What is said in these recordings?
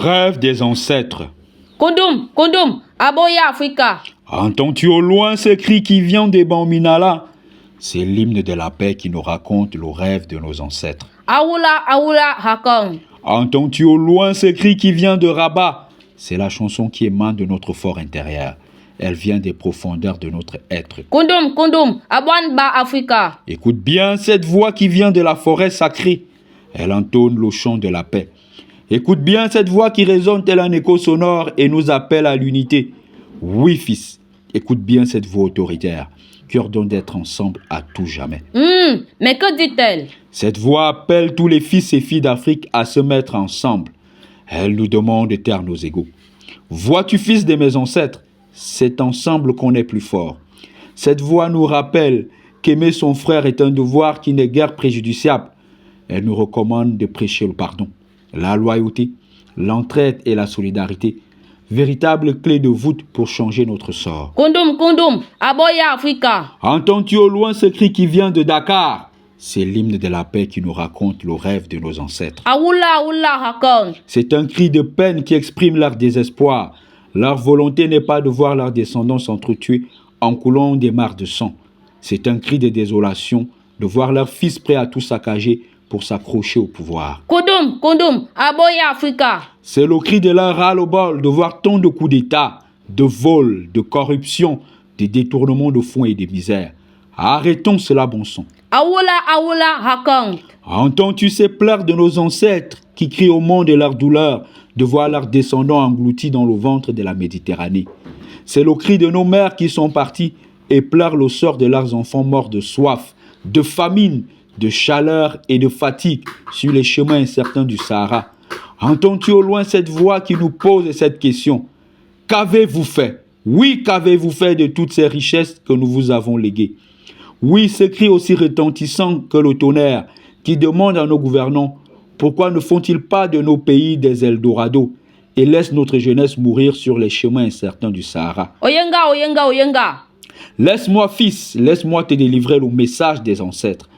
rêve des ancêtres. Kondum, kondum, aboya Africa. Entends-tu au loin ce cri qui vient des Bamminala? C'est l'hymne de la paix qui nous raconte le rêve de nos ancêtres. Awula, awula, hakong. Entends-tu au loin ce cri qui vient de Rabat? C'est la chanson qui émane de notre fort intérieur. Elle vient des profondeurs de notre être. Kondum, kondum, abwan ba Africa. Écoute bien cette voix qui vient de la forêt sacrée. Elle entonne le chant de la paix. Écoute bien cette voix qui résonne tel un écho sonore et nous appelle à l'unité. Oui, fils, écoute bien cette voix autoritaire qui ordonne d'être ensemble à tout jamais. Mais que dit-elle? Cette voix appelle tous les fils et filles d'Afrique à se mettre ensemble. Elle nous demande de taire nos égaux. Vois-tu, fils de mes ancêtres, c'est ensemble qu'on est plus fort. Cette voix nous rappelle qu'aimer son frère est un devoir qui n'est guère préjudiciable. Elle nous recommande de prêcher le pardon, la loyauté, l'entraide et la solidarité, véritable clé de voûte pour changer notre sort. Kondum, kondum, aboya Africa. Entends-tu au loin ce cri qui vient de Dakar? C'est l'hymne de la paix qui nous raconte le rêve de nos ancêtres. Awula, awula, hakong. C'est un cri de peine qui exprime leur désespoir. Leur volonté n'est pas de voir leurs descendants s'entretuer en coulant des mares de sang. C'est un cri de désolation de voir leurs fils prêts à tout saccager pour s'accrocher au pouvoir. Kondum, kondum, aboya Africa. C'est le cri de leur ras-le-bol de voir tant de coups d'État, de vols, de corruption, de détournements de fonds et de misère. Arrêtons cela, bon sang. Awula, awula, hakong. Entends-tu ces pleurs de nos ancêtres qui crient au monde de leur douleur de voir leurs descendants engloutis dans le ventre de la Méditerranée? C'est le cri de nos mères qui sont parties et pleurent le sort de leurs enfants morts de soif, de famine, de chaleur et de fatigue sur les chemins incertains du Sahara. Entends-tu au loin cette voix qui nous pose cette question? Qu'avez-vous fait? Oui, qu'avez-vous fait de toutes ces richesses que nous vous avons léguées? Oui, ce cri aussi retentissant que le tonnerre qui demande à nos gouvernants pourquoi ne font-ils pas de nos pays des Eldorado et laissent notre jeunesse mourir sur les chemins incertains du Sahara. Oyenga, oyenga, oyenga. Laisse-moi, fils, laisse-moi te délivrer le message des ancêtres.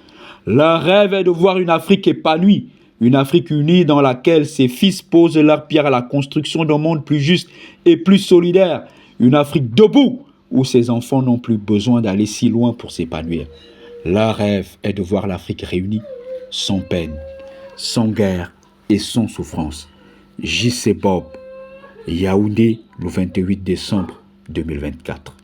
Leur rêve est de voir une Afrique épanouie, une Afrique unie dans laquelle ses fils posent leur pierre à la construction d'un monde plus juste et plus solidaire. Une Afrique debout, où ses enfants n'ont plus besoin d'aller si loin pour s'épanouir. Leur rêve est de voir l'Afrique réunie, sans peine, sans guerre et sans souffrance. J.C. Bob, Yaoundé, le 28 décembre 2024.